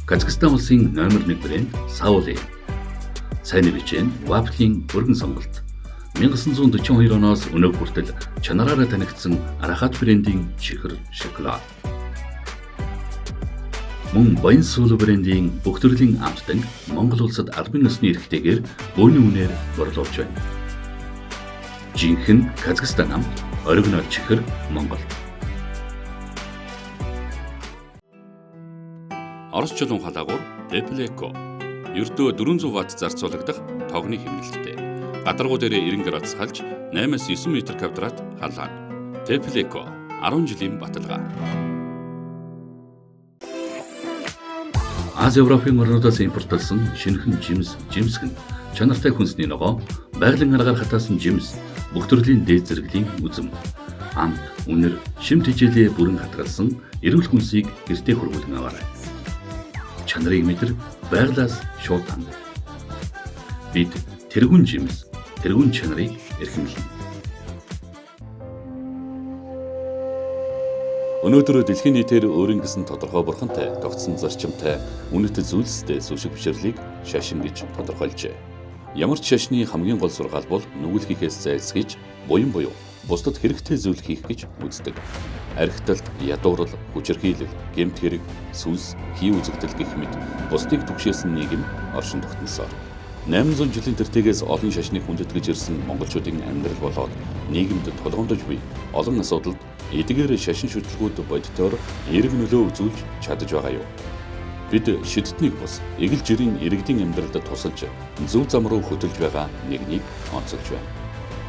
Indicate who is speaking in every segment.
Speaker 1: Казахстан улсын номер 1 брэнд Sauli. Цайны бичээнд вафлийн өргөн сонголт. 1942 оноос өнөө хүртэл чанараараа танигдсан Арахат брендийн чихэр шоколад. Мөн Баян сүүл брендийн бүх төрлийн амтдаг Монгол улсад албан ёсны эрхтэйгээр бөөний үнээр борлуулж байна. Жинхэнэ Казахстан амт, оригинал чихэр Монголд. Орос чулуун халаагуур Tepleko. Ердөө 400 Вт зарцуулагдах тогны хэмнэлттэй. Гадаргуу дээрээ 90 градус халж 8-9 м2 халаан. Tepleko 10 жилийн баталгаа. Аз Европын орнуудаас импортлсон шинэхэн жимсгэн чанартай хүнсний ногоо, байгалийн аргаар хатаасан жимс, бүх төрлийн дээд зэрэглэлийн үзэм, амт, үнэр, шимт хичээлээ бүрэн хатгалсан эрүүл хүнсийг гэртээ хүргүүлэн аваарай. Чанарыг мэдэр байгалаас шууд ханд. Бид тэргүүн жимс, тэргүүн чанарыг эрхэмлэнэ. Өнөөдөр дэлхийн нийтээр өөрийн гэсэн тодорхой бурхантай, тогтсон зарчимтай, үнэт зүйлстэй сүшиг бишрлийг шашин гэж тодорхойлжээ. Ямар ч шашны хамгийн гол сургаал бол нүгэлхийхээс зайлсхийж, буян буюу бусдад хэрэгтэй зүйл хийх гэж үздэг. Архиталт, ядуурл, хүчирхийлэл, гэмт хэрэг, сүнс, хий үзэгдэл гэх мэт бусдыг түгшээсэн нийгэм оршин тогтносоор 800 жилийн тэртегээс олон шашныг хүндэтгэж ирсэн монголчуудын амьдрал болоод нийгэмд тулгамдж буй олон асуудалд эдгээр шашин шүтлгүүд бодитоор эерэг нөлөө үзүүлж чадж байгаа юу? Бид шидтнийг бус эгэл жирийн иргэдийн амьдралд тусалж зөв зам руу хөтөлж байгаа нэгнийг онцолж байна.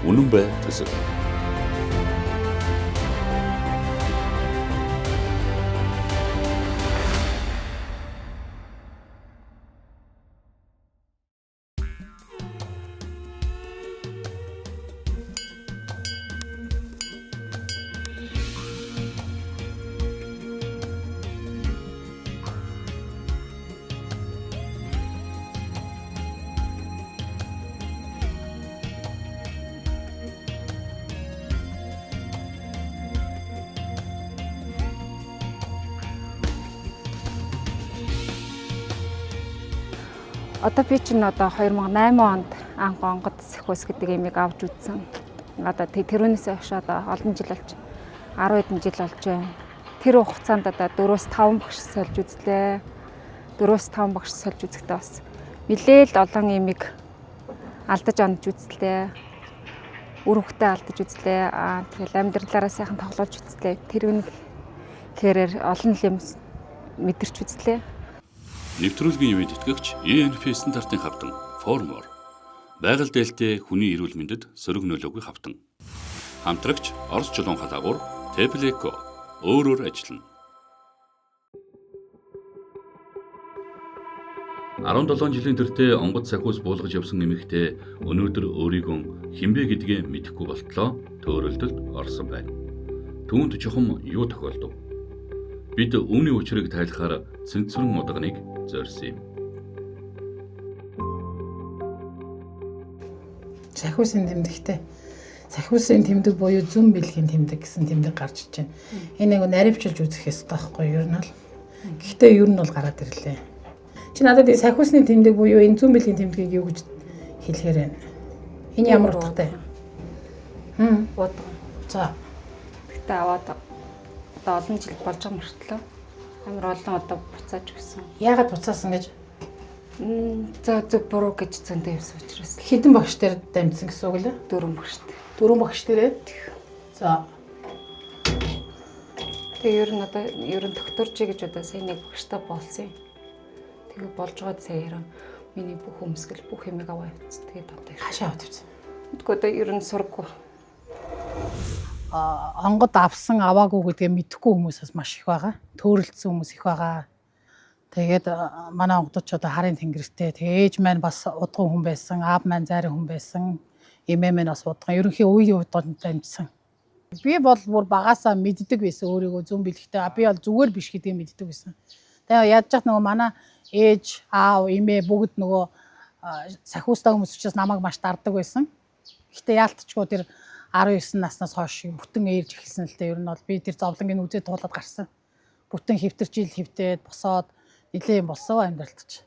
Speaker 1: Үнэн бай төсөл.
Speaker 2: Одоо би чинь 2008 онд анх онгод сэхвэс гэдэг имийг авч үзсэн. Одоо тэрүүнээс хойш олон жил болж 10 хэдэн жил болж байна. Тэр хугацаанд 4-5 багш сольж үзлээ. 4-5 багш сольж үзэхдээ бас нэлээл олон имийг алдаж онж үзлээ. Үр хөвгтөө алдаж үзлээ. Тэгэл амьдралаараа сайхан тоглож үзлээ. Тэр үнээр олон юм мэдэрч үзлээ.
Speaker 1: Нэвтрүүлгийн үед итгэгч ENP стандартын хавтан Formor. Байгаль дээлтэй хүний эрүүл мэндэд сөрөг нөлөөгүй хавтан. Хамтрагч Орос чулуун халаагуур Tepleko өөрөөр ажиллана. 17 жилийн тэртээ онгод сахиус буулгаж явсан эмэгтэй өнөөдөр өөрийгөө хинбэ гэдгээ мэдэхгүй болтлоо төөрөлдөлд орсон байна. Түүнд чухам юу тохиолдов? Бид үүний учрыг тайлахаар цэнцвэрэн удагныг зорьсон юм.
Speaker 3: Сахиусын тэмдэгтэй. Сахиусын тэмдэг буюу зүүн бэлгийн тэмдэг гэсэн тэмдэг гарч иж байна. Энэ нэг наривчилж үзэх ёстой байхгүй юу? Ер нь бол. Гэхдээ ер нь бол гараад ирлээ. Чи надад сахиусны тэмдэг буюу энэ зүүн бэлгийн тэмдгийг юу гэж хэлэхээр байна? Энэ ямар утгатай?
Speaker 2: Удаа.
Speaker 3: За.
Speaker 2: Гэтэ аваад олон жил болж байгаа мөртлөө амар олон буцааж өгсөн.
Speaker 3: Яагаад буцаасан гэж?
Speaker 2: За зөв буруу гэж зөндөө явсан учраас.
Speaker 3: Хэдэн багш дээр дамжсан гэсэн үг лээ?
Speaker 2: 4 багштай.
Speaker 3: 4 багш дээрээ. За.
Speaker 2: Тэгээ ер нь докторжи гэж сайн нэг багштай болсон юм. Тэгээ болж байгаа цаяраа миний бүх өмсгөл бүх юмыг аваа явуулсан. Тэгээд одоо
Speaker 3: хаашаа аваад явсан?
Speaker 2: Тэгэхдээ ер нь сургуу.
Speaker 3: Онгод авсан аваагүй гэдгээ мэдэхгүй хүмүүс маш их байгаа. Төөрөлдсөн хүмүүс их байгаа. Тэгээд манай онгодч одоо харын тэнгэртэй. Ээж маань бас удган хүн байсан, аав маань зайрын хүн байсан. Эмээ маань бас удган. Ерөнхийн үеийн удганд дамжсан. Би бол бүр багасаа мэддэг байсан өөрийгөө зүүн бэлгтэй. Би бол зүгээр биш гэдгийг мэддэг байсан. Тэгээ ядж хат нөгөө манай ээж, аав, эмээ бүгд нөгөө сахиустай хүмүүс учраас намайг маш дардаг байсан. Гэтэ яалтчгүй тэр 19 наснаас хойш бүтэн ээрж эхэлсэн л дээ. Ер нь бол би тэр зовлонгийн үзээ туулаад гарсан. Бүтэн хэвтэрчил хэвтээд босоод нэлээд юм болсон амьдралд ч.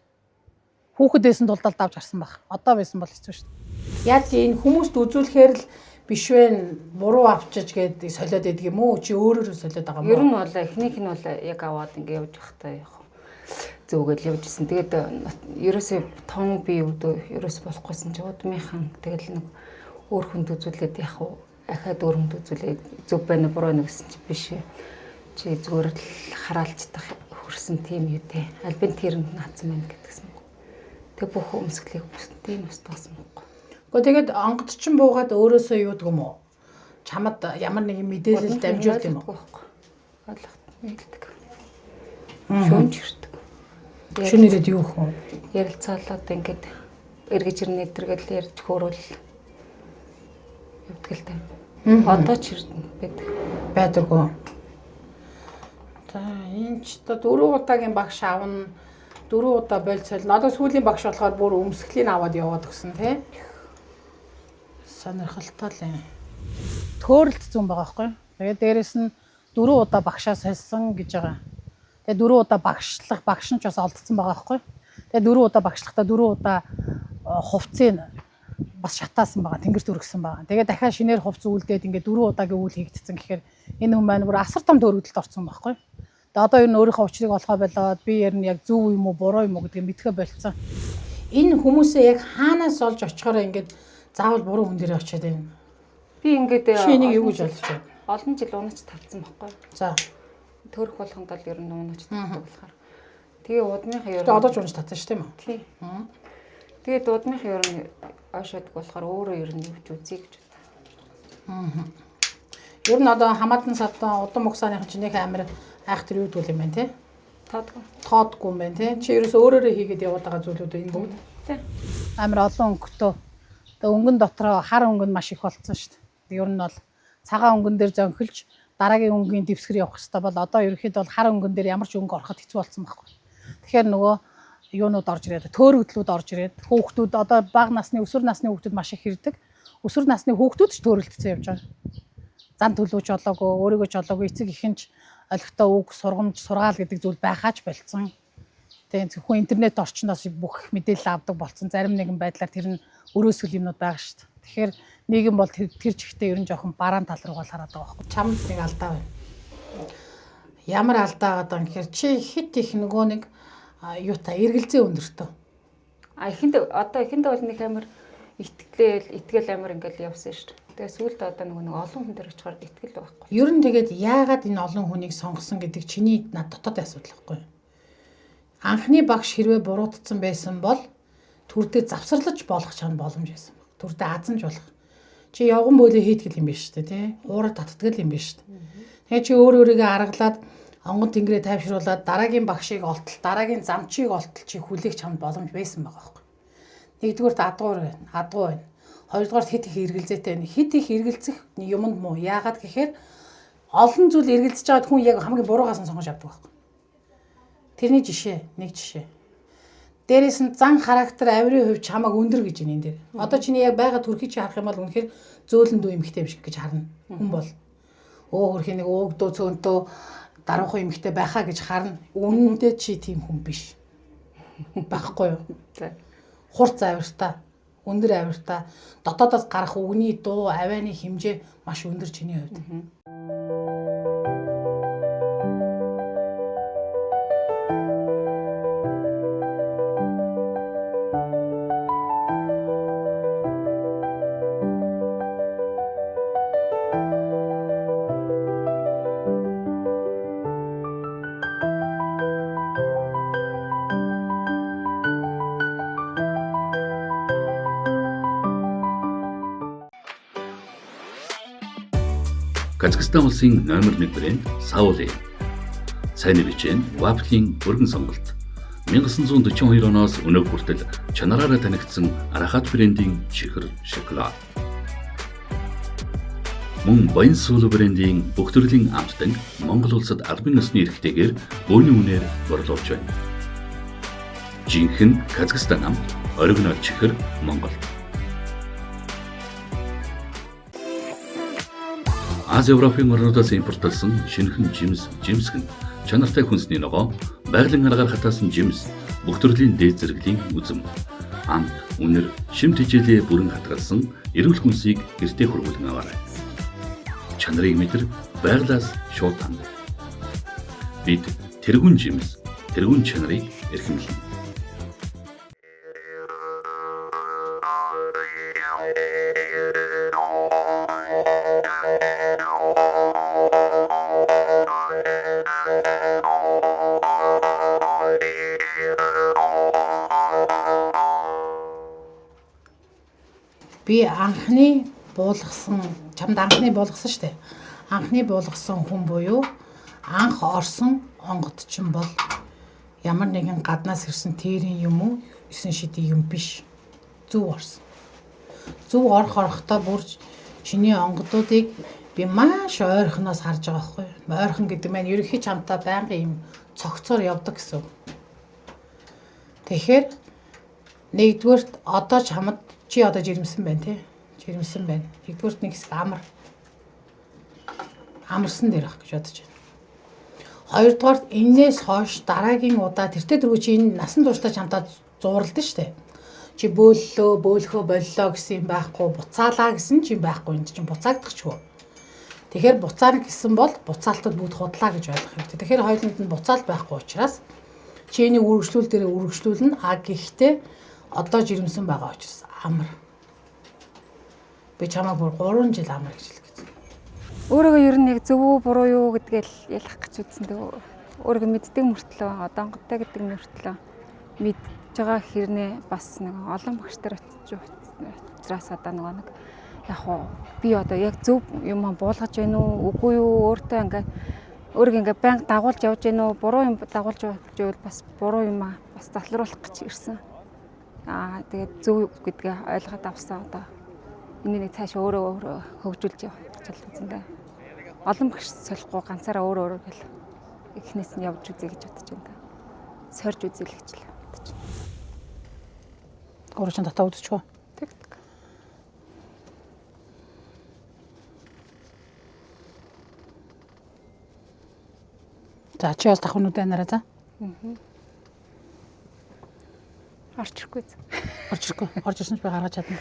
Speaker 3: Хүүхэд байсан тулд л давж гарсан баг. Одоо байсан бол хэцүү шүү дээ. Яг энэ хүмүүст үзүүлэхээр л биш вэ буруу авчиж гээд солиод байдаг юм уу? Чи өөрөөрөө солиод байгаа юм уу?
Speaker 2: Ер нь бол эхнийх нь бол яг аваад ингээ явж байхдаа яг зөөгөл явжсэн. Тэгээд ерөөсөө том би өвдөө ерөөс болохгүйсэн чи удмынхан тэгэл нэг өөр хүнд үзүүлээд яг уу ахаад өөр хүнд үзүүлээд зөв байна буруу байна гэсэн чи биш. Чи зүгээр л хараалцдах хөрсөн тийм юу те. Альбин тэрэнд наацсан байна гэдгсэн. Тэг бүх өмсгөлийг тийм устгасан байхгүй.
Speaker 3: Гэхдээ тэгээд онгод чин буугаад өөрөөсөө юудаг юм уу? Чамд ямар нэгэн мэдээлэл дамжуулт юм уу?
Speaker 2: Ойлгох нийлдэг. Шүнж ирдэг.
Speaker 3: Шүн ирээд юу гэх юм?
Speaker 2: Ярилцаалаад ингээд эргэж ирнэ тэргээл ярьж хөөрөл явдгалтай. Одоо ч
Speaker 3: байдаггүй. За энэ ч та 4 удаагийн багш авна. 4 удаа болцолно. Одоо сүүлийн багш болохоор бүр өмсгөлийн аваад яваад өгсөн тий. Сонирхолтой л юм. Төөрөлдсөн байгаа байхгүй. Тэгээд дээрэс нь 4 удаа багшаа сольсон гэж байгаа. Тэгээд 4 удаа багшлах багш нь ч бас олдсон байгаа байхгүй. Тэгээд 4 удаа багшлахдаа 4 удаа хувцсыг бас шатаасан байгаа. Тэнгэрт өргөсөн байгаа. Тэгээд дахиад шинээр хувц үлдээд ингээд 4 удаагийн үйл хийгдсэн гэхээр энэ хүн маань бүр асар том төөрөгдөлд орсон байхгүй. Тэгээд одоо ер нь өөрийнхөө учрыг олохоо болоод би ер нь яг зөв юм уу буруу юм уу гэдгийг мэдхэ болцсон. Энэ хүмүүсээ яг хаанаас олж очихоор ингээд заавал буруу хүн дээрээ очиод байна.
Speaker 2: би ингээд
Speaker 3: Чиний юу гэж ойлгож байна?
Speaker 2: Олон жил унаач тавцсан байхгүй.
Speaker 3: За.
Speaker 2: Төрөх болгонд бол ер нь унаач тавцдаг болохоор. Тэгээ удмынхаа ер
Speaker 3: Тэгээд одоо ч унаж татсан шүү дээ юм уу?
Speaker 2: тий. Тэгээд удмынхаа ер нь ойшоодаг болохоор өөрөө ер нь юуч үзье гэж байна.
Speaker 3: Ер нь одоо хамаатан савдан удам угсааныхан чинь нэг амир айхтар юу гэдэг юм байна те? Тоодгүй юм байна те? Чи ерөөс өөрөөрөө хийгээд яваад байгаа зүйлүүд энэ бүгд.
Speaker 2: Тий.
Speaker 3: Амир олон өнгөтэй. Тэгээ өнгөн дотроо хар өнгө нь маш их болцсон шүү дээ. Ер нь бол цагаан өнгөн дээр зөнхөлж дараагийн өнгөний дэвсгэр явах хэрэгтэй бол одоо ерөөхдөө бол хар өнгөн дээр ямар ч өнгө ороход хэцүү болсон байхгүй. Тэгэхээр нөгөө юунууд орж ирээд төөрөгдлүүд орж ирээд хүүхдүүд одоо бага насны өсвөр насны хүүхдүүд маш их хэрдэг. Өсвөр насны хүүхдүүд ч төөрөлдсөн явж байгаа. Зан төлөвч болоогүй, өөрийгөө ч олоогүй эцэг ихэнч олигтой үг, сургамж, сургаал гэдэг зүйл байхаач болцсон. Тэгээд зөвхөн интернет орчноос бүх мэдээлэл авдаг болсон. Зарим нэгэн байдлаар тэр нь өрөөсгөл юмнууд байгаа шүү дээ. Тэгэхээр нийгэм бол тэр чигтээ ер нь жоохон бараан тал руугаа хараад байгаа байхгүй. Чамд нэг алдаа байна. Ямар алдаа байгаа юм гэхээр чи хит их нөгөө нэг юу та эргэлзээ өндөртөө.
Speaker 2: Эхэнд бол нэг амар итгэл амар ингээл явсан шүү дээ. Тэгээ сүүлд одоо нэг олон хүн дээр очихоор итгэл байхгүй.
Speaker 3: Ер нь тэгээд яагаад энэ олон хүнийг сонгосон гэдэг чиний над дотоод асуудал байхгүй юу? Анхны багш хэрвээ буруутсан байсан бол төрдөө завсарлаж болох чам боломж байсан баг. Төрдөө азанж болох. Чи явган бөөлөө хийдгэл юм биш үү те? Уураа татдгал юм биш үү? Тэгээ чи өөрийгөө аргалаад онгод тэнгэрээ тайвшруулад дараагийн багшийг олтол, дараагийн замчийг олтол чи хүлээх чамд боломж байсан байгаа байхгүй. Нэгдүгээрт адгуу байна. Хоёрдугаарт хит их эргэлзээтэй байна. Хит их эргэлзэх юмд муу. Яагаад гэхээр олон зүйл эргэлзэж байгаад хүн яг хамгийн буруугаас нь сонгож авдаг байхгүй. Тэрний нэг жишээ. Дээрээс нь зан характер авирын хувь чамаг өндөр гэж байна энэ дээр. Одоо чиний яг байгаа төрхий чи харах юм бол үнэхээр зөөлөн дүү эмхтэй юм шиг гэж харна. Хүн бол хөрхийн нэг өөгдөө цөөнтөө даруухан эмхтэй байхаа гэж харна. Үнэндээ чи тийм хүн биш. Багхгүй юу? Хурц авиртаа, өндөр авиртаа, дотоодоос гарах үгний дуу, авианы хэмжээ маш өндөр чиний хувьд.
Speaker 1: Казахстан улсын номер 1 брэнд Саули. Сайн бичэн Waffle-ийн өргөн сонголт. 1942 оноос өнөө хүртэл чанараараа танигдсан Арахат брендийн чихэр шоколад. Мөн Баян сүүл брендийн бүх төрлийн амттан Монгол улсад албан ёсны эрхтэйгээр бөөний үнээр борлуулж байна. Жинхэнэ Казахстан амт, оригинал чихэр Монголд. Аз Европын орнуудаас импортлсон шинэхэн жимсгэн чанартай хүнсний ногоо байгалийн аргаар хатаасан жимс, бүх төрлийн дээд зэрэглэлийн үзэм, ам, үнэр, шимт хичээлээ бүрэн хатгалсан эрүүл хүнсийг гэртээ хургуулan аваарай. Чанарыг мэдэр байгалаас шууд ханд. Бид тэргүүн жимс, тэргүүн чанарыг эрхэмлэнэ.
Speaker 3: Би анхны буулгасан, чамд анхны буулгасан шүү дээ. Анхны буулгасан хүн буюу анх орсон онгодчин бол ямар нэгэн гаднаас ирсэн тэрийн юм уу, 9 шидийн юм биш. Зөв орсон. Зөв орохдоо бүр чиний онгодуудыг би маш ойрхоноос харж байгаа байхгүй юу? Ойрхон гэдэг маань ерөнхий чамтай байнгын юм цогцоор явдаг гэсэн. Тэгэхээр нэгдүгээрт одоо чамд чи одоо жирэмсэн байна тий. Жирэмсэн байна. Нэгдүгээрт нэг хэсэг амарсан дээр ах гэж бодож байна. Хоёрдугаарт энээс хойш дараагийн удаа тэртээ дөрөв чи энэ насан туршдаа чамдаа зууралдсан шүү дээ. Чи бөөллөө, бөөлхөө боллоо гэсэн юм байхгүй, буцаалаа гэсэн чи байхгүй, энэ чинь буцаагдахчгүй. Тэгэхээр буцаана гэсэн бол буцаалтад бүгд худлаа гэж ойлгох хэрэгтэй. Тэгэхээр хоёуланд нь буцаал байхгүй учраас чи энийг үргэлжлүүл дээрээ үргэлжлүүлнэ. А гэхдээ одоо жирэмсэн байгаа учраас амар. Би чамаа бүр 3 жил амар гэж хэлэх гэж.
Speaker 2: Өөрийгөө ер нь яг зөв үү буруу юу гэдгээл ялах гэж үзсэн дээ. Өөрийгөө мэддэг мөртлөө одоо онгодтой гэдэг мөртлөө мэдж байгаа хэрнээ бас нэг олон багш нар учраас одоо нэг яг уу би одоо яг зөв юм буулгаж байна уу үгүй юу өөртөө ингээ өөрийгөө ингээ байнга дагуулж явж байна уу буруу юм дагуулж явж байвал бас буруу юм бас затлруулах гэж ирсэн. Тэгээд зөв гэдгээ ойлгоод авсан одоо энэ нэг цааш өөрөө хөгжүүлж явах гэж үзэндээ. Олон багш солихгүй ганцаараа өөрөө гэл эхнээс нь явж үзье гэж бодож байна. Сорж үзье л гэж л бодож байна.
Speaker 3: Өөрөө ч татаа үзчихв.
Speaker 2: Тэг.
Speaker 3: За чи бас давхнуудаа нараа за.
Speaker 2: Орчихгүй.
Speaker 3: Орчихгүй. Орж ирсэн ч би гаргаж чадна.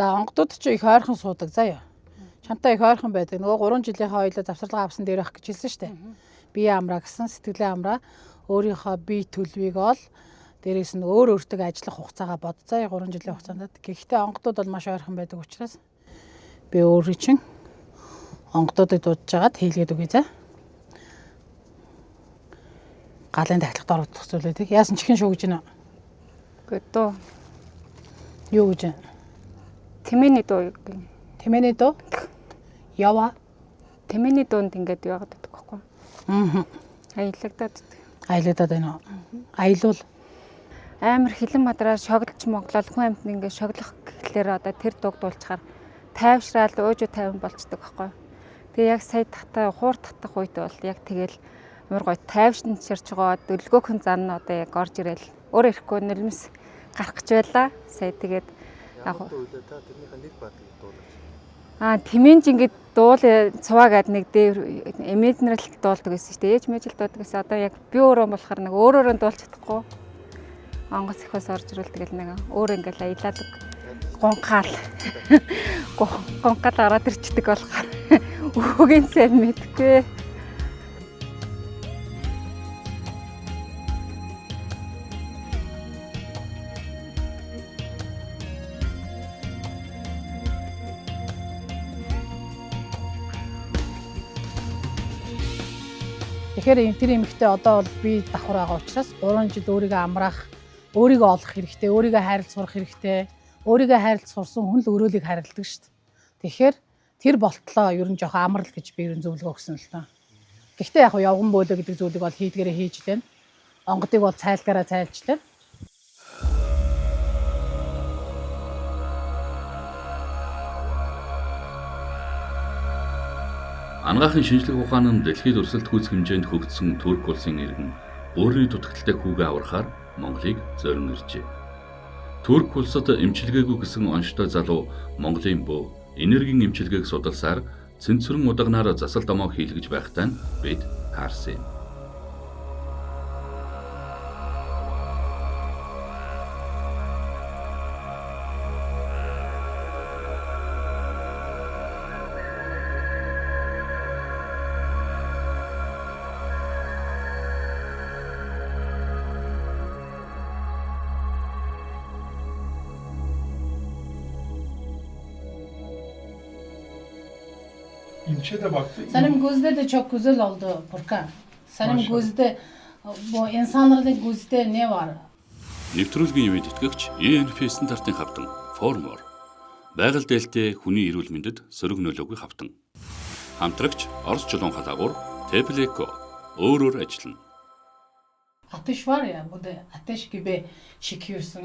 Speaker 3: За онгодууд ч их ойрхон суудаг заяа. Чамтай их ойрхон байдаг. Нөгөө 3 жилийнхаа хоёлоо завсарлага авсан дээр байх гэж хэлсэн шүү дээ. Бие амраа гэсэн сэтгэлийн амраа өөрийнхөө бие төлөвийг ол дээрээс нь өөр өөртөө ажиллах хугацаагаа бодцоо 3 жилийн хугацаанд. Гэхдээ онгодууд бол маш ойрхон байдаг учраас би өөрийн чинь онгодуудыг дуудаж жагаад хийлгээд үгүй за. Галын дахилгад орох зүйлүүдийг яасан чихэн шүү гэж нэ.
Speaker 2: Гэдэг.
Speaker 3: Юу гэж?
Speaker 2: Тэмээний дуу.
Speaker 3: Тэмээний дуу? Ява.
Speaker 2: Тэмээний дуунд ингээд яагаад гэдэг вэ? Аялагдаад.
Speaker 3: Аялагдаад байна уу? Аялуул.
Speaker 2: Амар хилэн мадраар шоглож моглол хүн амьтан ингээд шоглох гэхлээр одоо тэр дууг дуулчихаар тайвшраал уужуу тайван болцдог байхгүй. Тэгээ яг сая татаа хуур татах үед бол яг тэгэл амар гой тайвшин ширч байгаа дөлгөөхөн зан нь одоо яг орж ирэл өөр ирэхгүй нөлмс гарах гэж байлаа. Сая тэгээд яг тэмээнж ингээд дуул цуваагаад нэг дээр эмэднэрэл дуулдаг гэсэн чинь ээж мэжил дуулдаг гэсэн одоо яг би өөрөө болохоор нэг өөрөөрөө дуулж чадахгүй онгоц ихээс орж ирэл тэгэл нэг өөр ингээл аялаад гонхаал ороод ирчдэг болохоор үгийн сайн мэдгүй.
Speaker 3: Тэгэхээр тэр эмэгтэй одоо бол би давхар байгаа учраас 3 жил өөрийгөө амраах, өөрийгөө олох хэрэгтэй, өөрийгөө хайрлах сурах хэрэгтэй. Өөрийгөө хайрлах сурсан хүн л өрөөлийг хайрладаг шүү дээ. Тэгэхээр тэр болтлоо ер нь жоохон амрал гэж би ер нь зөвлөгөө өгсөн л таа. Гэхдээ яг явган бөөлөө гэдэг зүйлийг бол хийдгээрээ хийж байна. онгодыг бол цайлгаараа цайлчлаа.
Speaker 1: Анагаахын шинжлэх ухаан нь дэлхийд өрсөлдөх хүч хэмжээнд хөгжсөн Турк улсын иргэн өөрийн дутагдaltaй хүүгээ аврахаар Монголыг зорин иржээ. Турк улсад эмчилгээгүй гэсэн онцтой залуу Монголын бөө энергийн эмчилгээг судалсаар цэнцвэрэн удагнаар засал домоо хийлгэж байхтай нь бид таарсан юм.
Speaker 4: İlçe de baktı.
Speaker 3: Senin gözde de çok güzel oldu Furkan. Senin
Speaker 4: Maşallah.
Speaker 3: gözde bu insanların gözde ne var?
Speaker 1: Нэвтрүүлгийн үеид итгэгч ENP стандартын хавтан Formor байгаль дээлтэй хүний эрүүл мэндэд сөрөг нөлөөгүй хавтан. Хамтрагч Орос чулуун халаагуур Tepleko өөрөөр ажиллана.
Speaker 3: Ateş var ya, bu da ateş gibi çıkıyorsun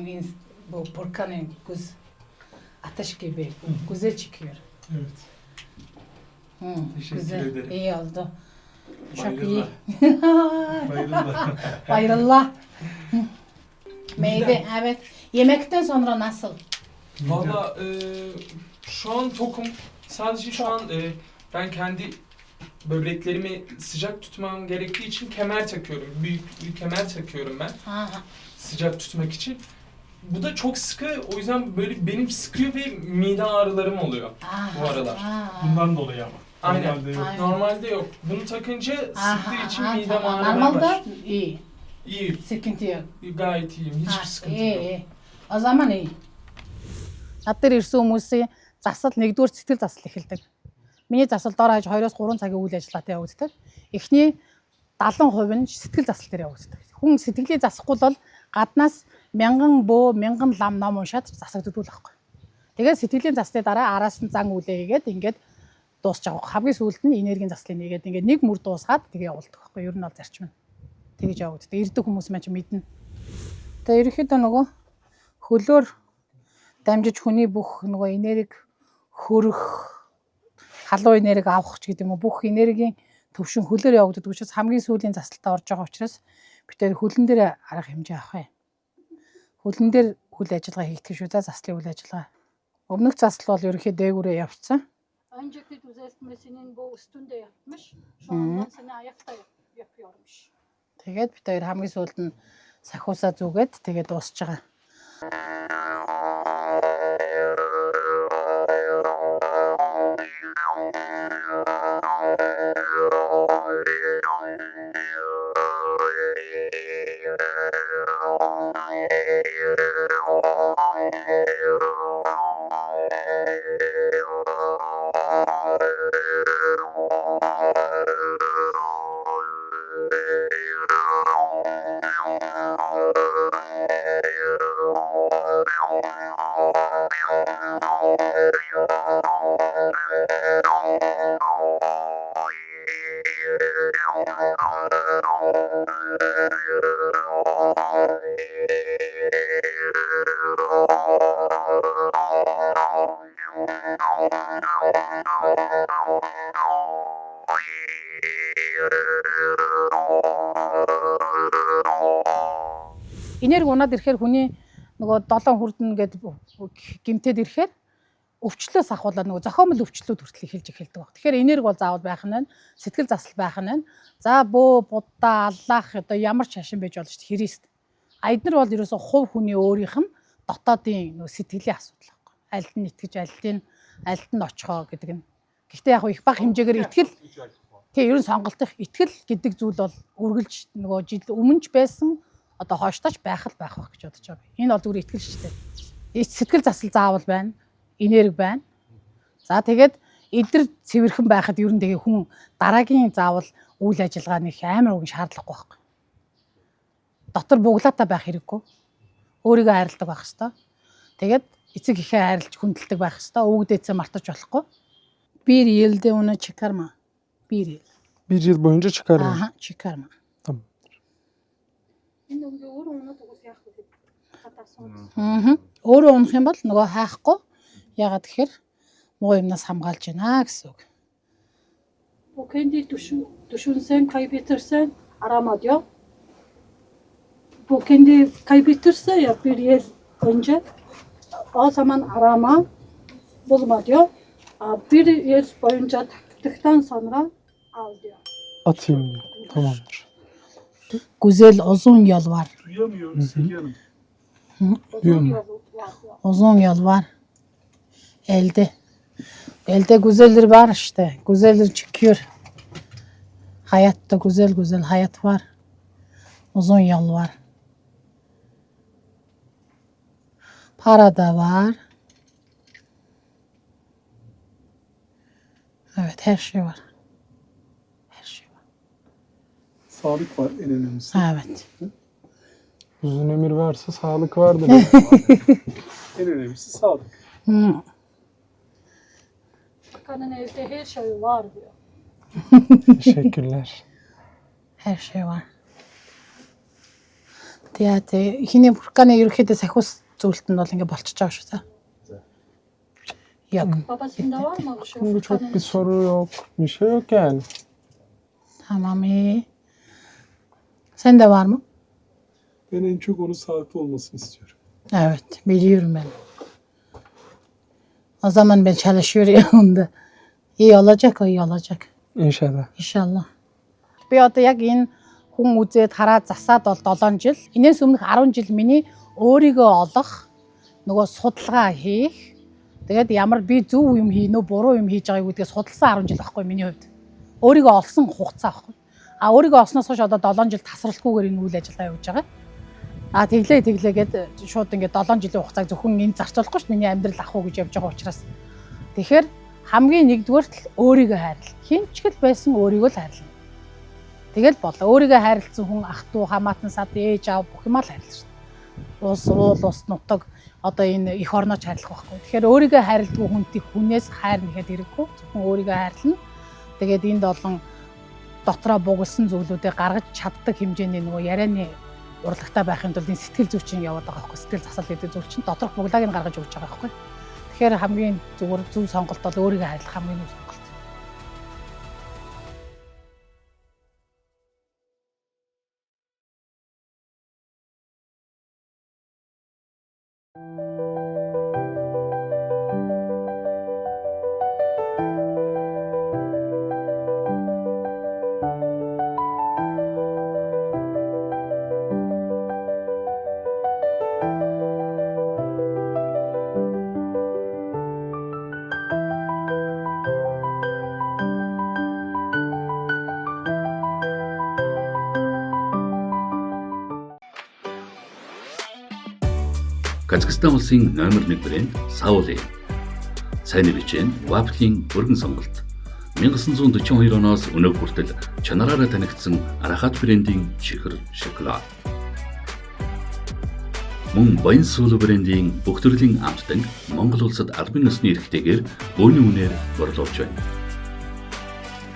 Speaker 3: bu Furkan'ın göz. Ateş gibi güzel çıkıyor.
Speaker 4: Evet.
Speaker 3: Hı,
Speaker 4: Teşekkür
Speaker 3: güzel,
Speaker 4: ederim.
Speaker 3: iyi oldu. Çok iyi.
Speaker 4: Bayılırlar.
Speaker 3: Bayıllah. Meyve, evet. Yemekten sonra nasıl?
Speaker 5: Valla şu an tokum. Sadece şu an ben kendi böbreklerimi sıcak tutmam gerektiği için kemer takıyorum. Büyük bir kemer takıyorum ben.
Speaker 3: Aha.
Speaker 5: Sıcak tutmak için. Bu da çok sıkı. O yüzden böyle benim sıkıyor ve mide ağrılarım oluyor bu aralar.
Speaker 4: Bundan dolayı ama.
Speaker 5: Aynen.
Speaker 4: Normalde yok.
Speaker 3: Aynen.
Speaker 5: Normalde yok. Bunu takınca sıktığı için midem
Speaker 3: tamam.
Speaker 5: ağrımaya
Speaker 3: Normalde
Speaker 5: başlıyor.
Speaker 3: iyi.
Speaker 5: İyi.
Speaker 3: Sıkıntı yok.
Speaker 5: Gayet iyiyim. Hiçbir sıkıntı yok.
Speaker 3: iyi. O zaman iyi. Над дээр ирсэн хүмүүсийн засал нэгдүгээр сэтгэл засал эхэлдэг. Миний засал дор хаяж 2-3 цагийн үйл ажиллагаатай явагддаг. Эхний 70% нь сэтгэл засал дээр явагддаг. Хүн сэтгэлийг засахгүй бол гаднаас мянган бөө, мянган лам ном уншаад засагддаг байхгүй. Тэгээд сэтгэлийн заслын дараа араас нь зан үлээ хийгээд ингээд дуусч байгаа. Хамгийн сүүлд нь энергийн заслыг нэгээд ингээд нэг мөр дуусгаад тэгээ явуулдаг байхгүй. Ер нь бол зарчим нь. Тэгэж явагддаг. Ирдэг хүмүүс маань ч мэднэ. Тэгээ ерөнхийдөө нөгөө хөлөөр дамжиж хүний бүх нөгөө энерги хөрөх, халуун энерги авах ч гэдэг юм уу, бүх энергийн төвшин хөлөөр явагддаг учраас хамгийн сүүлийн засалтаа орж байгаа учраас бид тэр хөлн дээр арга хэмжээ авах юм. Хөлн дээр үйл ажиллагаа хийгдэх шүү за заслын үйл ажиллагаа. Өмнөх засал бол ерөнхий дээгүүрээ явцсан.
Speaker 6: Önceki düzeltmesinin bu üstünde yapmış. Şu andan seni ayakta yapıyormuş.
Speaker 3: Тэгээд бид хоёр хамгийн сүүлд нь сахиусаа зүгээд тэгээд дуусч байгаа. Энерги унаад ирэхээр хүний нөгөө 7 хүрдэн гэдэг гимтэд ирэхээр өвчлөөс ахуулаад нөгөө зохиомл өвчлүүд хүртэл эхэлж эхэлдэг баг. Тэгэхээр энерги бол заавал байх нь байна. Сэтгэл засал байх нь байна. За бөө будда аллах одоо ямар ч шашин байж болно шүү дээ. Христ. Айднар бол ерөөсөө хувь хүний өөрийнх нь дотоодын нөгөө сэтгэлийн асуудал байхгүй. Альд нь итгэж альд нь очихоо гэдэг нь. Гэхдээ яг их бага хэмжээгээр итгэл тэгээ ер нь сонголтын итгэл гэдэг зүйл бол үргэлж нөгөө жил өмнөж байсан одоо хойштооч байх гэж бодож байгаа. Энэ бол зүгээр итгэл шүү дээ. Сэтгэл засал заавал байна. Энерги байна. За тэгээд элдэр цэвэрхэн байхад ер нь тэгээ хүн дараагийн заавал үйл ажиллагаа нэг амар үгэн шаардлагагүй байхгүй. Дотор буглаатай байх хэрэггүй. Өөрийгөө хайрладаг байх хэвээр. Тэгээд эцэг ихээ хайрлаж хүндэлдэг байх хэвээр. Өвгдээцээ мартаж болохгүй. Bir yılda onu çıkarma. Bir yıl.
Speaker 4: Bir yıl boyunca çıkarma.
Speaker 3: Aha, çıkarma.
Speaker 4: Tamam.
Speaker 6: Энэ ингээ өөр өнөд угс яах вэ? Хатасан.
Speaker 3: Өөрөө унах юм бол нөгөө хайхгүй. Ягаад тэгэхээр муу юмнаас хамгаалж байна гэсэн үг.
Speaker 6: Bu kendi düşünsen kaybedersen arama diyor. Bu kendi kaybederse ya bir yer önce o zaman arama bulma diyor. Bir yer boyunca taktıktan sonra al diyor.
Speaker 7: Atayım diyor. Tamamdır.
Speaker 3: Güzel uzun yol var.
Speaker 4: Duyamıyorum Sevgi Hanım.
Speaker 6: Uzun yolu var diyor.
Speaker 3: Uzun yol var. Elde. Elde güzeldir var işte. Güzeldir çıkıyor. Hayatta güzel hayat var. Uzun yol var. Para da var. Evet her şey var. Her şey var.
Speaker 7: Sağlık var en önemlisi.
Speaker 3: Evet.
Speaker 7: Uzun ömür varsa sağlık vardır.
Speaker 4: En önemlisi sağlık.
Speaker 6: Bakanın evde her şey var diyor.
Speaker 7: Teşekkürler.
Speaker 3: Her şey var. Тэгээд ихний бурканы ерөөхдөө сахиус зүйлт нь бол ингээ болчихж байгаа шүү дээ. Яг.
Speaker 6: Babasında var mı?
Speaker 7: Şimdi çok bir soru yok. Bir şey yok yani.
Speaker 3: Tamam iyi. Sende var mı?
Speaker 7: Ben en çok onun sağlıklı olmasını istiyorum.
Speaker 3: Evet, biliyorum ben. O zaman ben çalışıyorum yanında. İyi olacak, iyi olacak.
Speaker 7: İnşallah.
Speaker 3: İnşallah. Би одоо яг энэ хүн үзээд хараад засаад бол 7 жил. Энээс өмнөх 10 жил миний өөрийгөө олох, нөгөө судалгаа хийх. Тэгээд ямар би зөв юм хийнө, буруу юм хийж байгааг гэдгээ судалсан 10 жил байхгүй миний хувьд. Өөрийгөө олсон хугацаа байхгүй. А өөрийгөө олсноос хойш одоо 7 жил тасралтгүйгээр энэ үйл ажиллагаа явуулж байгаа. А тэглээгээд шууд ингээд 7 жилийн хугацааг зөвхөн энэ зарцуулахгүй шүү дээ. Миний амьдрал ах уу гэж явж байгаа учраас. Тэгэхээр хамгийн нэгдүгээрт л өөрийгөө хайрлах. Хинчгэл байсан өөрийгөө л хайрлах. Тэгэл болоо. Өөрийгөө хайрлсан хүн ах トゥ хамаатан сад ээж аав бүх юмаа л хайрлах шүү дээ. Ус уул ус нутаг одоо энэ их орнооч хайрлах байхгүй. Тэгэхээр өөрийгөө хайрладгүй хүнтэй хүнээс хайрна гэхэд хэрэггүй. Зөвхөн өөрийгөө хайрлна. Тэгээд энд олон дотроо бугалсан зүйлүүдээ гаргаж чаддаг хэмжээний нөгөө ярианы урлагтай байхын тулд энэ сэтгэл зүйчин яваад байгаа байхгүй. Сэтгэл засал гэдэг зүйл чинь доторх буглааг нь гаргаж өгч байгаа байхгүй. Тэгэхээр хамгийн зүгээр зөв сонголт бол өөрийгөө хайрлах хамгийн зөв сонголт.
Speaker 1: Казахстан улсын номер 1 брэнд Саули. Сайн бичэн вафлийн өргөн сонголт. 1942 оноос өнөө хүртэл чанараараа танигдсан Арахат брендийн чихэр шоколад. Мөн Баян сүүл брендийн бүх төрлийн амтдаг Монгол улсад албан ёсны эрхтэйгээр өөний үнээр борлуулж байна.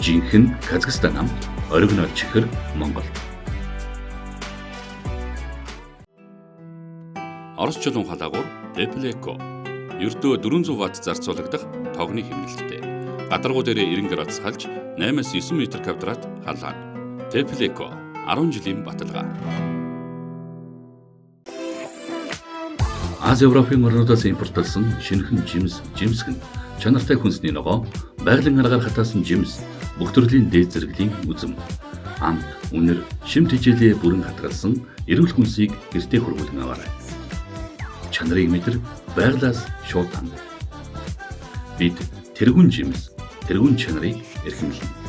Speaker 1: Жинхэнэ Казахстан ам оригинал чихэр Монгол. Орос чулуун халаагуур Эплеко. Ердөө 400 Вт зарцуулагдах тогны хэмнэлттэй. Гадаргуу дээрээ 90 градус халж 8-9 м2 халаана. Эплеко 10 жилийн баталгаа. Ази Европын орнуудаас импортлсон шинэхэн жимсгэн чанартай хүнсний ногоо, байгалийн аргаар хатаасан жимс, бүх төрлийн дээд зэрэглэлийн үзэм, ам, үнэр, шим тэжээлээ бүрэн хатгалсан эрүүл хүнсийг гэртээ хургуулсан аваарай. Чанарыг мэдэр байгалаас шууд ханд. Бид тэргүүн жимс, тэргүүн чанарыг эрхэмлэнэ.